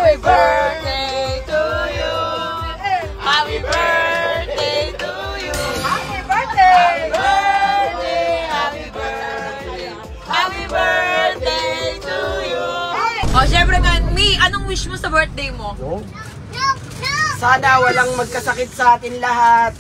Happy birthday to you. Happy birthday to you. Happy birthday. Happy birthday. Happy birthday to you. Oh, syempre nga, Mi, anong wish mo sa birthday mo? Sana walang magkasakit sa atin lahat.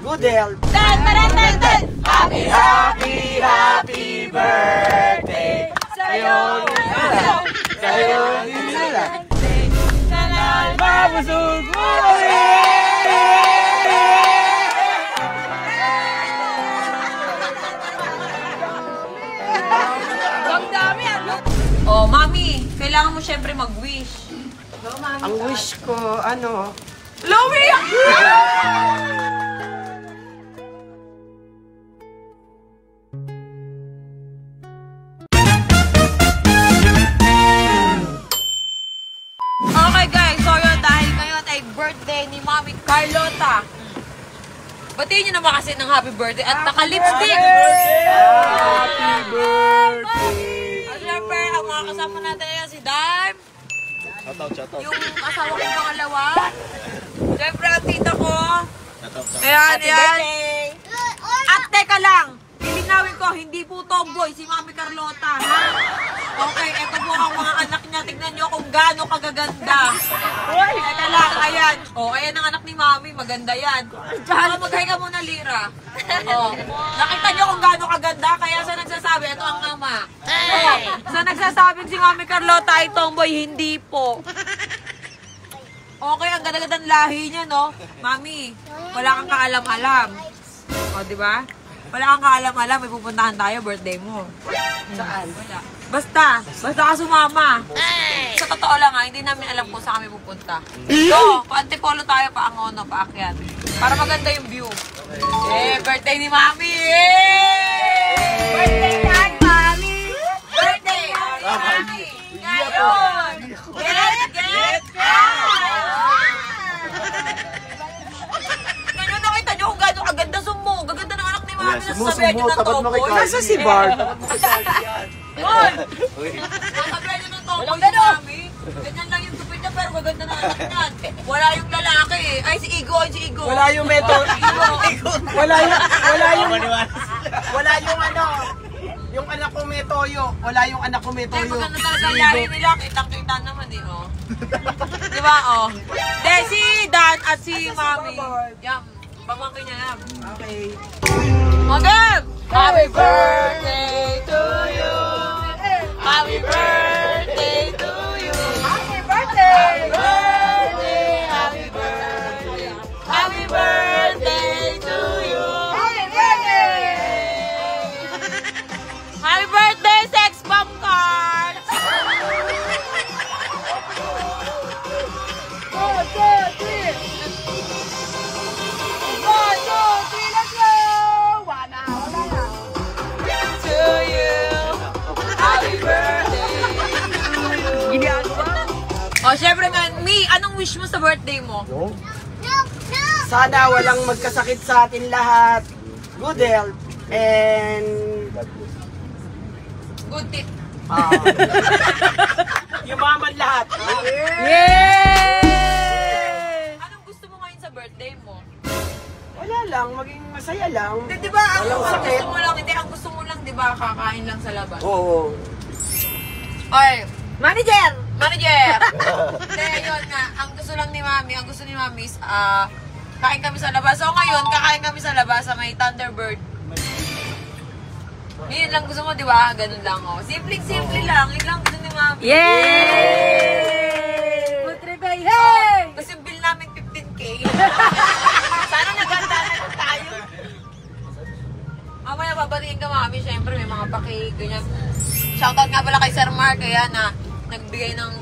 Good health. Happy, Happy, happy birthday sa'yo. Sa'yo nila. Sana'y mabusog mo. Ang dami, ano? Oh, Mami, kailangan mo syempre mag-wish. Ang wish ko, ano? Lowy! Okay guys, so yun, dahil ngayon ay birthday ni Mami Carlota. Batiin nyo naman kasi ng happy birthday at naka-lipstick. Happy birthday! At syempre, ang mga kasama natin yan si Dime. Yung asawa kong pangalawa. Syempre, ang tita ko. Ayan, ayan. At teka lang, ilinawin ko, hindi po tomboy si Mami Carlota. Ha? Okay, eto po ang mga anak niya. Tignan nyo kung gaano kagaganda. Teka lang, ayan. O, ayan ang anak ni Mami. Maganda yan. Tsaka maghahinga muna, Lira. O, nakita nyo kung gaano kaganda. Kaya sa nagsasabi, ito ang ama. O, sa nagsasabing si Mami Carlota ay tomboy, hindi po. Okay, ang ganda-gandang lahi niya, no? Mami, wala kang kaalam-alam. O, di ba? Wala kang kaalam-alam, may pupuntahan tayo, birthday mo. Saan? Wala. Basta ka sumama. Sa totoo lang ha, hindi namin alam kung saan kami pupunta. So, pa-antipolo tayo, pa-angono, pa-akyan. Para maganda yung view. Eh, birthday ni Mami! Birthday yan, Mami! Birthday yan, Mami! Ngayon! Get! Ngayon nakita nyo kung gano'ng kaganda sumo. Gaganda ng anak ni Mami. Nasasabihan nyo ng tomboy. Nasa si Bart. Hoy! Nasabihan nyo ng tomboy ni Mami. Ganyan lang yung tupid niya pero gaganda na anak niyan. Wala yung lalaki eh. Ay, si Igo. Wala yung method. Wala yung ano. Yung anak ko may toyo. Wala yung anak ko may Ay, toyo. maganda talaga ang lahi nila. Kitang-kita naman eh, oh. Di ba, oh? De, si Dan at si Mami. Yan. Pamangkin niya yan. Okay. Magam! Happy birthday to you! Happy birthday to you! Happy birthday! Happy birthday! Happy birthday to you! Happy birthday! Happy birthday, Sex Bomb Cards! To you! Happy birthday! Oh, syempre nga, Mi, anong wish mo sa birthday mo? Sana walang magkasakit sa atin lahat. Good health. And... Good tip. Yumaman lahat. Yay! Anong gusto mo ngayon sa birthday mo? Wala lang. Maging masaya lang. Di ba, ang Walang sakit. gusto mo lang, hindi, ang gusto mo lang, di ba, kakain lang sa labas? Oo. Oy, manager! Hindi, yun nga, ang gusto ni Mami is, kain kami sa labas. So ngayon, kakain kami sa labas sa may Thunderbird. Yun lang gusto mo, di ba? Ganun lang, oh. Simple lang. Yun lang gusto ni Mami. Yay! Putribay, hey! Kasi bill namin 15K. Sana naganda na tayo. Mamaya babatiin ka, Mami. Siyempre, may mga paki, ganyan. Shoutout nga pala kay Sir Mark, kaya na nagbigay ng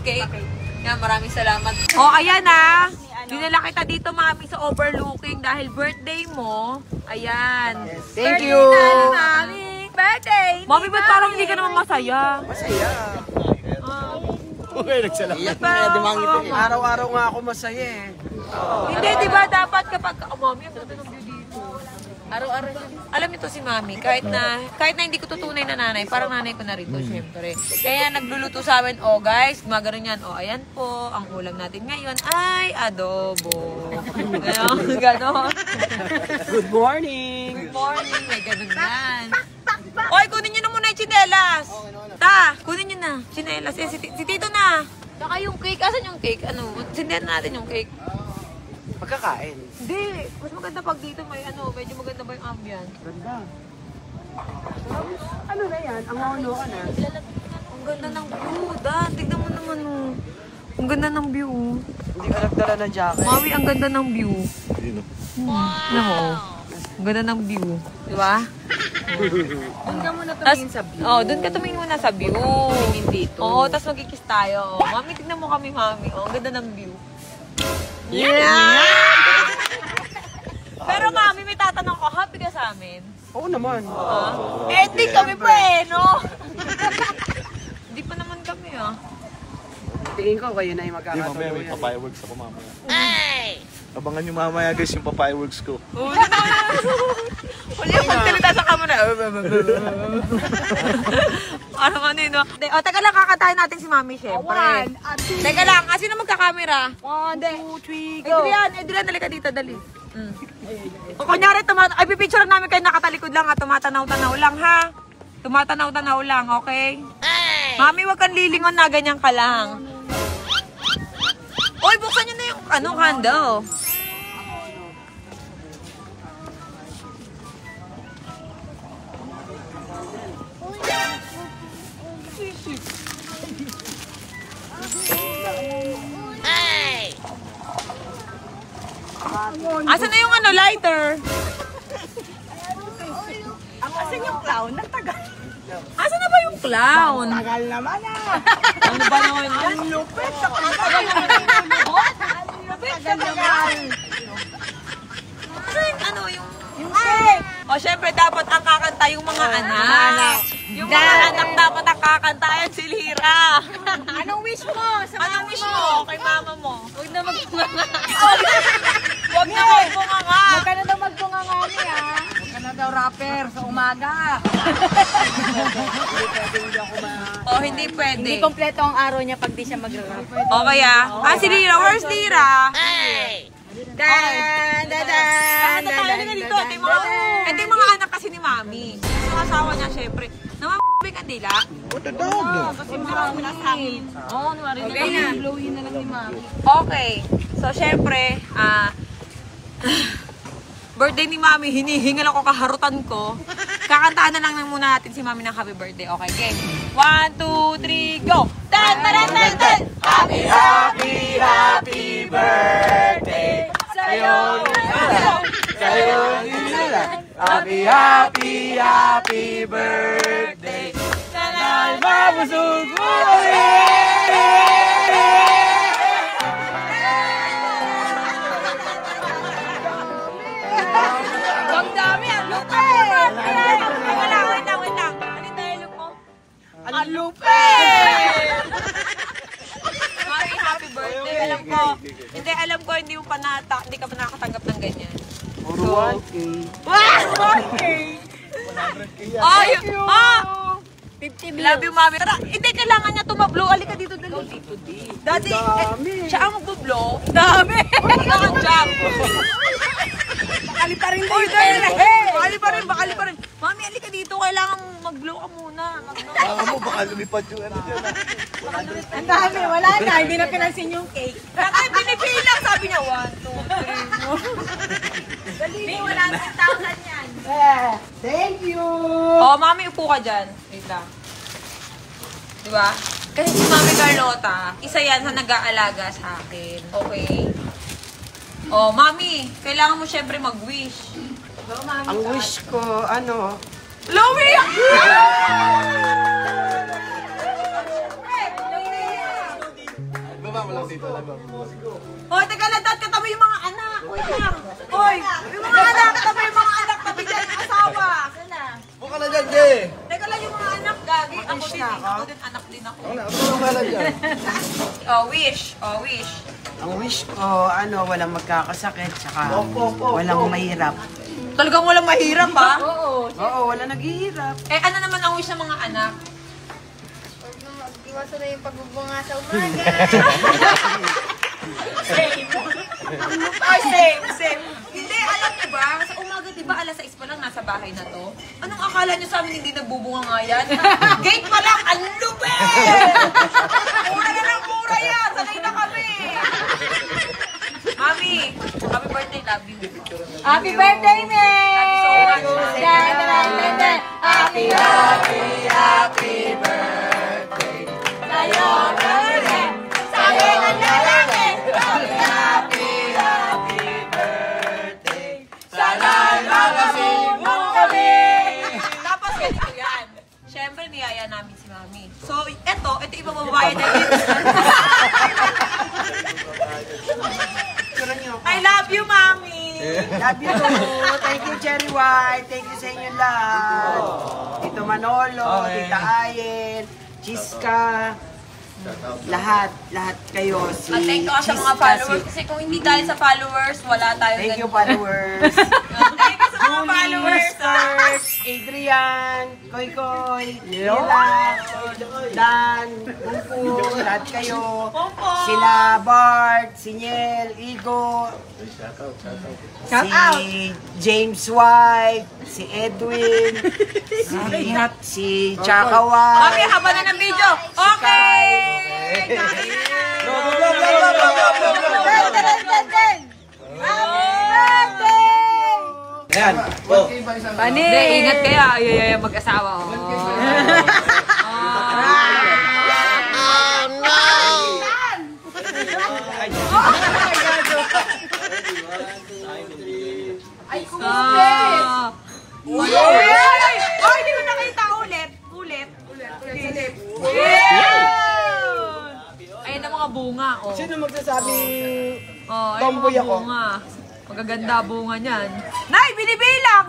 cake. Yan, maraming salamat. Oh, ayan na. Dinala kita dito, Mami, sa overlooking dahil birthday mo. Ayan. Thank you. Mami, birthday! Mami, ba't parang hindi ka naman masaya? Masaya. Okay, nagsalamat. Araw-araw nga ako masaya eh. Hindi, di ba dapat kapag... Oh, Mami, ang ganda ng view dito. Araw-araw lang. Alam niyo to si Mami, kahit na hindi ko tutunay na nanay, parang nanay ko na rin to, syempre. Kaya nagluluto sa amin, oh guys, gumagano yan, oh ayan po, ang ulam natin ngayon ay adobo. Ganon. Good morning! Good morning, may ganun yan. Oy, kunin niyo na muna yung tsinelas. Ta, kunin niyo na, tsinelas. Si Tito na. Saka yung cake, asan yung cake? Ano, sindihan natin yung cake. Pagkakain. Hindi, mas maganda pag dito may medyo maganda ba yung ambience? Ganda. Ano na yan? Ang mauno ka na. Ang ganda ng view, Dan. Tignan mo naman, oh. Ang ganda ng view. Hindi ka nagdala ng jacket. Mami, ang ganda ng view. Wow! Ang ganda ng view. Di ba? Doon ka muna tumingin sa view. Oh, doon ka tumingin muna sa view. Tumingin dito. Oo, tapos magkikiss tayo. Oh, Mami, tignan mo kami, Mami. Oh, ang ganda ng view. Pero Mami, may tatanong ko, happy ka sa amin? Oo naman. Eh, hindi kami pa eh, no? Hindi pa naman kami, ah. Tingin ko kayo na yung Hindi, mamaya magkakatuloy. may papireworks ako mamaya. Abangan nyo mamaya guys yung papireworks ko. Wala yung magsalita sa camera. Parang ano yun, no? O, teka lang, kakatahin natin si Mami, syempre. Teka lang, sino magkakamera? 1, 2, 3, go! Adrian, dali ka dito, dali. O, kunyari, ay, pipicture namin kayo nakatalikod lang, ha? Tumatanaw-tanaw lang, ha? Tumatanaw-tanaw lang, okay? Mami, wag kang lilingon na, ganyan ka lang. Oy, buksan nyo na yung, candle. Asan na yung lighter? Asan yung clown? Nagtagal. Asan na ba yung clown? Tagal naman ah! Ano ba naman yun? Ang lupit sa Tagal naman. Ano yung... Yung cake! O, syempre, dapat ang kakanta yung mga anak. Yung mga anak dapat ang kakanta. Ayan si Lira. Anong wish mo? Anong wish mo kay mama mo? Huwag na magbunganga. Huwag na magbunganga. Huwag ka na daw magbungangani, ha? Huwag ka na daw rapper sa umaga. O, hindi pwede. Hindi kompleto ang araw niya pag di siya mag-rap. O, kaya? Si Lira. Where's Lira? Dan, dan, dan, Ito tayo na dito. Ito yung mga anak kasi ni Mami. Yung asawa niya, syempre. Namamabing kandila. Kasi marami na sa amin. Oo, narinig Okay na. Blowin na lang ni Mami. Okay. So, syempre, birthday ni Mami, hinihingal ako kaharutan ko. Kakantaan na lang muna natin si Mami ng happy birthday. Okay, game. 1, 2, 3, go! Tan, taran, tan, tan! Happy, happy, happy birthday! Sa'yo! Sa'yo nila! Happy, happy, happy birthday! Dahil mabusog mo Ang dami, ang lupit! Wait lang. Ano yung dialogue mo? Ang lupit! Mami, happy birthday. Alam ko, hindi ka pa nakakatanggap ng ganyan. Puro 1K. Oh, 50 love you, Mami. Tara, hindi kailangan niya tumablo. Halika dito, dali. Daddy, siya ang magbo-blow. Dami. Ikaw ang jump. Bakali pa rin Uy, bakali pa rin. Mami, halika dito. Kailangan mag-blow ka muna. Baka mo, baka lumipad yung ano dyan. Ang dami, wala na. Hindi na pinansin yung cake. Bakit binibilang? Sabi niya, 1, 2, 3, 4. Dali, wala 10,000 yan. Thank you! Oh, Mami, upo ka dyan. Wait lang. Diba? Kasi si Mami Carlota, isa yan sa nag-aalaga sa akin. Okay? Oh, Mami, kailangan mo syempre mag-wish. Ang wish ko, Louie! Baba mo lang dito. Hoy, teka lang, dad, katabi yung mga anak. Wait lang. Hoy, yung mga anak, katabi yung mga anak, tabi dyan yung asawa. Buka na dyan, Jay! Teka lang yung mga anak, gagi. Ako din, anak din ako. Buka na dyan. Oh, wish. ang wish ko, walang magkakasakit, saka walang mahirap. Talagang walang mahirap, ha? Oo, wala naghihirap. Eh, ano naman ang wish ng mga anak? Huwag na mag-iwasan na yung pagbubunga sa umaga. Ay, same. Hindi, alam niyo ba? Sa umaga, di ba, alas 6 pa lang nasa bahay na to? Anong akala niyo sa amin hindi nagbubunga nga yan? Gate pa lang, ang lupit! Mura na ng mura yan! Sanay na kami! Mami, happy birthday, love you. Happy birthday, May! Love you so much. Happy, happy birthday! Sa'yo, birthday! Sabi ng lalaki! Happy birthday! Sana makasibong kami! Tapos ganito yan. Siyempre, niyaya namin si Mami. So, ito ipababayad na yun. I love you, Mami! Love you too. Thank you, Cherry White. Thank you sa inyo lahat. Tito Manolo, Tita Ayen, Chiska, lahat kayo. Si Thank you sa mga Chiska, followers. Kasi kung hindi dahil sa followers, wala tayong Thank you, ganito. followers. Thank you sa mga followers. Search, Adrian, Koy, Lela, Dan, Pumpo, lahat kayo. Pumpo. Sila Bart, si Niel, Igo, si James White, si Edwin, si Chaka White. Mami, haba na ng video. Okay! Kain na! Ayan. Pani! Hindi, ingat kaya. Ay, mag-asawa. Ay, kumplit! Ay, hindi ko nakita ulit. Ayan ang mga bunga, oh. Sino magsasabi Oh, ay tomboy mga ako? bunga. Magaganda bunga niyan. Nay, binibilang!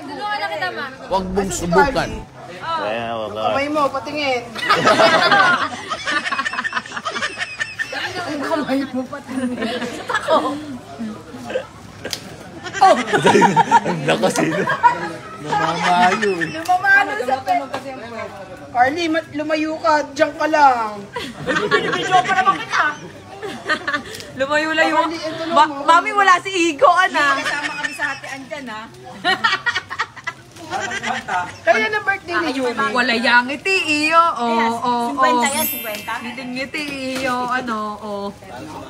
Tulungan na kita, ma. Huwag mong subukan. Kamay mo, patingin. Ang lakas eh. Namamayo eh. Lumamano sa Carly, lumayo ka. Diyan ka lang. Lumayo-layo. Mami, wala si Igo, ana. kasama kami sa hatian dyan, ha? Kaya na birthday ni Julie. Wala yang ngiti, iyo. Oh. 50 yan, 50. Ngiti, iyo. Ano, oh.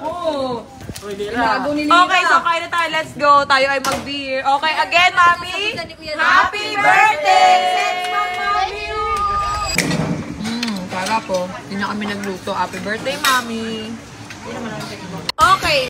Oh. Tinago ni Okay, so kain na tayo. Let's go. Tayo ay mag-beer. Okay, again, Mami. Happy birthday! Para po. Hindi na kami nagluto. Happy birthday, Mami.